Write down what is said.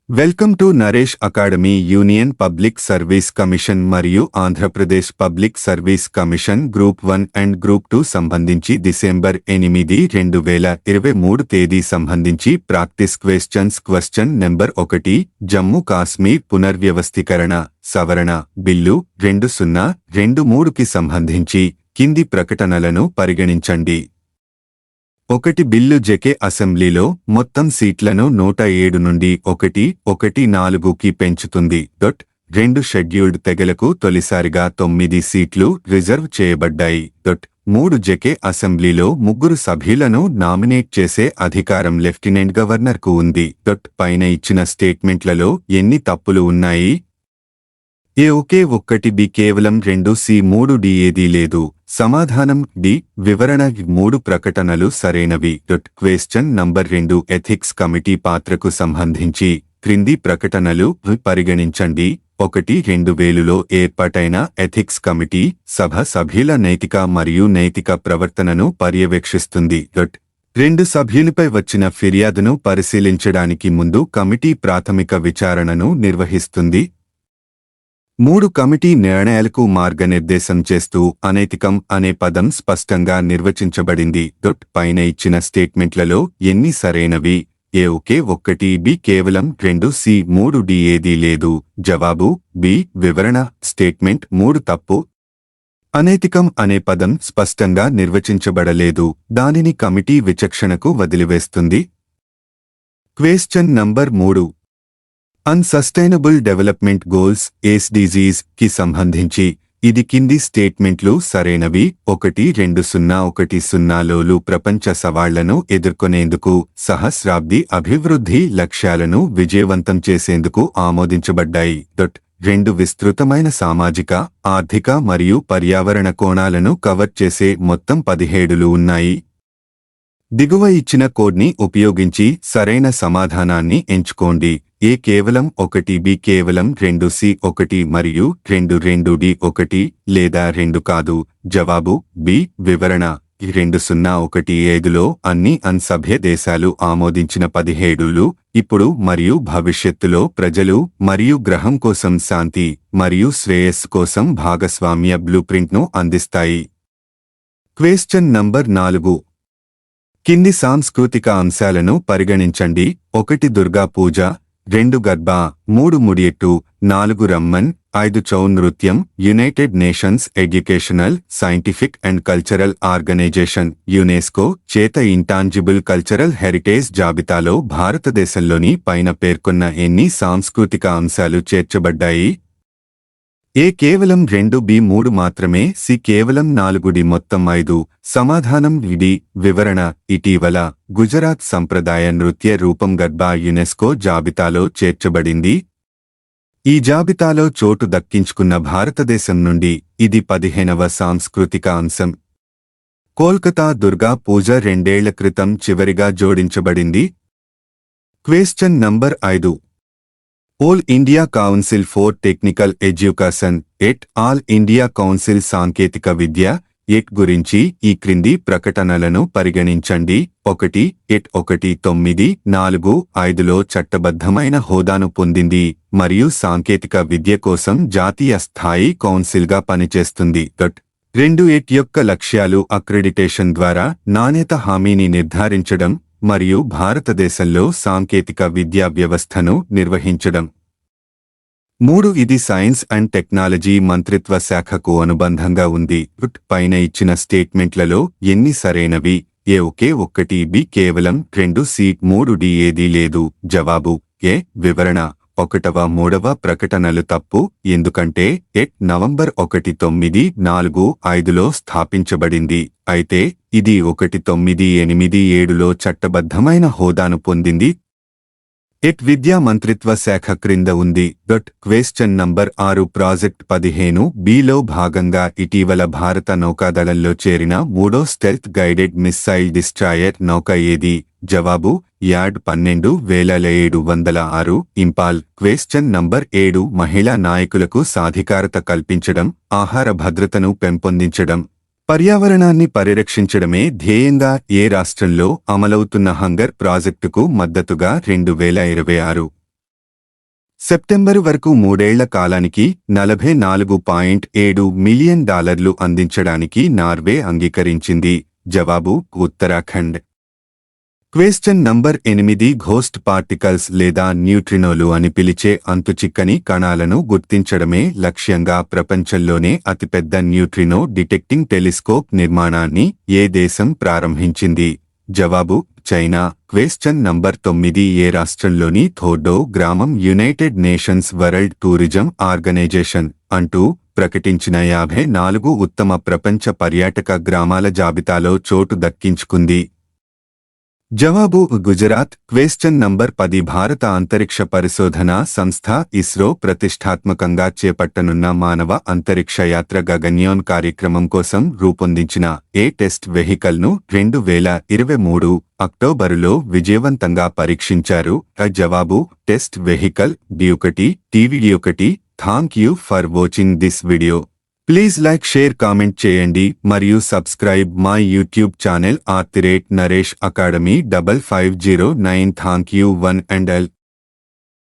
Welcome to Naresh academy. Union public service commission మరియు Andhra Pradesh public service commission group 1 and group 2 సంబంధించి December 8, 2023 తేదీ సంబంధించి practice questions. Question number 1, Jammu Kashmir పునర్వ్యవస్థీకరణ సవరణ బిల్లు 2023కి సంబంధించి కింది ప్రకటనలను పరిగణించండి. 1. బిల్లు జెకే అసెంబ్లీలో మొత్తం సీట్లను 107 నుండి 114కి పెంచుతుంది. 2. షెడ్యూల్డ్ తెగలకు తొలిసారిగా 9 సీట్లు రిజర్వ్ చేయబడ్డాయి. 3. జెకే అసెంబ్లీలో 3 సభ్యులను నామినేట్ చేసే అధికారం లెఫ్టినెంట్ గవర్నర్కు ఉంది. పైన ఇచ్చిన స్టేట్మెంట్లలో ఎన్ని తప్పులు ఉన్నాయి? ఏ ఒకే 1, బి కేవలం 2, సి 3, డి ఏదీ లేదు. సమాధానం డి. వివరణ 3 ప్రకటనలు సరైనవి. క్వశ్చన్ నంబర్ 2, ఎథిక్స్ కమిటీ పాత్రకు సంబంధించి క్రింది ప్రకటనలు పరిగణించండి. 1. 2000లో ఏర్పాటైన ఎథిక్స్ కమిటీ సభ సభ్యుల నైతిక మరియు నైతిక ప్రవర్తనను పర్యవేక్షిస్తుంది. 2 సభ్యులపై వచ్చిన ఫిర్యాదును పరిశీలించడానికి ముందు కమిటీ ప్రాథమిక విచారణను నిర్వహిస్తుంది. 3. కమిటీ నిర్ణయాలకు మార్గనిర్దేశం చేస్తూ అనైతికం అనే పదం స్పష్టంగా నిర్వచించబడింది. పైన ఇచ్చిన స్టేట్మెంట్లలో ఎన్ని సరైనవి? ఏ ఒకే 1, బి కేవలం 2, సి 3, డి ఏదీ లేదు. జవాబు బి. వివరణ స్టేట్మెంట్ 3 తప్పు. అనైతికం అనే పదం స్పష్టంగా నిర్వచించబడలేదు. దానిని కమిటీ విచక్షణకు వదిలివేస్తుంది. Question number 3, unsustainable development goals SDGs కి సంబంధించి ఇది కింది స్టేట్మెంట్లు సరైనవి. 1. 2010లో ప్రపంచ సవాళ్లను ఎదుర్కొనేందుకు సహస్రాబ్ది అభివృద్ధి లక్ష్యాలను విజయవంతం చేసేందుకు ఆమోదించబడ్డాయి. 2. విస్తృతమైన సామాజిక, ఆర్థిక మరియు పర్యావరణ కోణాలను కవర్ చేసే మొత్తం 17లు ఉన్నాయి. దిగువ ఇచ్చిన కోడ్ని ఉపయోగించి సరైన సమాధానాన్ని ఎంచుకోండి. ఏ కేవలం 1, బి కేవలం 2, సి 1 మరియు 2 డి 1 లేదా 2 కాదు. జవాబు బి. వివరణ 2015లో అన్ని అన్సభ్య దేశాలు ఆమోదించిన 17లు ఇప్పుడు మరియు భవిష్యత్తులో ప్రజలు మరియు గ్రహం కోసం శాంతి మరియు శ్రేయస్సు కోసం భాగస్వామ్య బ్లూప్రింట్ను అందిస్తాయి. క్వశ్చన్ నంబర్ 4, కింది సాంస్కృతిక అంశాలను పరిగణించండి. 1. దుర్గా పూజ, 2. గర్బా, 3. ముడియట్టు, 4. రమ్మన్, 5. చౌ నృత్యం. United Nations educational, scientific and cultural organization UNESCO చేత ఇంటాంజిబుల్ కల్చరల్ హెరిటేజ్ జాబితాలో భారతదేశంలోని పైన పేర్కొన్న ఎన్ని సాంస్కృతిక అంశాలు చేర్చబడ్డాయి? ఏ కేవలం 2, బి 3 మాత్రమే, సి కేవలం 4, డి మొత్తం 5. సమాధానం డి. వివరణ ఇటీవల గుజరాత్ సంప్రదాయ నృత్య రూపం గర్బా యునెస్కో జాబితాలో చేర్చబడింది. ఈ జాబితాలో చోటు దక్కించుకున్న భారతదేశం నుండి ఇది 15వ సాంస్కృతిక అంశం. కోల్కతా దుర్గా పూజ 2 ఏళ్ల క్రితం చివరిగా జోడించబడింది. Question number 5, all India council for technical education at all India council సాంకేతిక విద్య ఎట్ గురించి ఈ క్రింది ప్రకటనలను పరిగణించండి. 1. ఎట్ 1945లో చట్టబద్ధమైన హోదాను పొందింది మరియు సాంకేతిక విద్య కోసం జాతీయ స్థాయి కౌన్సిల్గా పనిచేస్తుంది. 2. ఎట్ యొక్క లక్ష్యాలు అక్రెడిటేషన్ ద్వారా నాణ్యత హామీని నిర్ధారించడం మరియు భారతదేశంలో సాంకేతిక విద్యా వ్యవస్థను నిర్వహించడం. 3. ఇది సైన్స్ అండ్ టెక్నాలజీ మంత్రిత్వ శాఖకు అనుబంధంగా ఉంది. పైన ఇచ్చిన స్టేట్మెంట్లలో ఎన్ని సరైనవి? ఏ ఒకే 1, బి కేవలం 2, సి 3, డి ఏదీ లేదు. జవాబు ఏ. వివరణ 1వ, 3వ ప్రకటనలు తప్పు. ఎందుకంటే ఎట్ నవంబర్ 1945లో స్థాపించబడింది, అయితే ఇది 1987లో చట్టబద్ధమైన హోదాను పొందింది. ఎట్ విద్యా మంత్రిత్వ శాఖ క్రింద ఉంది. క్వశ్చన్ నంబర్ 6, ప్రాజెక్ట్ 15 బిలో భాగంగా ఇటీవల భారత నౌకాదళంలో చేరిన 3వ స్టెల్త్ గైడెడ్ మిస్సైల్ డిస్ట్రాయర్ నౌక ఏది? జవాబు యార్డ్ 12706 ఇంపాల్. క్వశ్చన్ నంబర్ 7, మహిళా నాయకులకు సాధికారత కల్పించడం, ఆహార భద్రతను పెంపొందించడం, పర్యావరణాన్ని పరిరక్షించడమే ధ్యేయంగా ఏ రాష్ట్రంలో అమలవుతున్న హంగర్ ప్రాజెక్టుకు మద్దతుగా 2026 సెప్టెంబరు వరకు 3 ఏళ్ల కాలానికి $44.7 మిలియన్ అందించడానికి నార్వే అంగీకరించింది. జవాబు Uttarakhand. Question number 8 ghost particles లేదా న్యూట్రినోలు అని పిలిచే అంతుచిక్కని కణాలను గుర్తించడమే లక్ష్యంగా ప్రపంచంలోనే అతిపెద్ద న్యూట్రినో డిటెక్టింగ్ టెలిస్కోప్ నిర్మాణాన్ని ఏ దేశం ప్రారంభించింది? జవాబు చైనా. క్వశ్చన్ నంబర్ 9 ఏ రాష్ట్రంలోని థోర్డో గ్రామం United Nations World Tourism Organization అంటూ ప్రకటించిన 54 ఉత్తమ ప్రపంచ పర్యాటక గ్రామాల జాబితాలో చోటు దక్కించుకుంది? జవాబు గుజరాత్. క్వశ్చన్ నంబర్ 10 భారత అంతరిక్ష పరిశోధనా సంస్థ ఇస్రో ప్రతిష్టాత్మకంగా చేపట్టనున్న మానవ అంతరిక్ష యాత్ర గగన్యాన్ కార్యక్రమం కోసం రూపొందించిన ఏ టెస్ట్ వెహికల్ను 2023 అక్టోబరులో విజయవంతంగా పరీక్షించారు? జవాబు test vehicle D1 TVD1. Thank you for watching this video. Please like, share, comment చేయండి మరియు subscribe my YouTube channel @Naresh Academy 5509. Thank you one and all.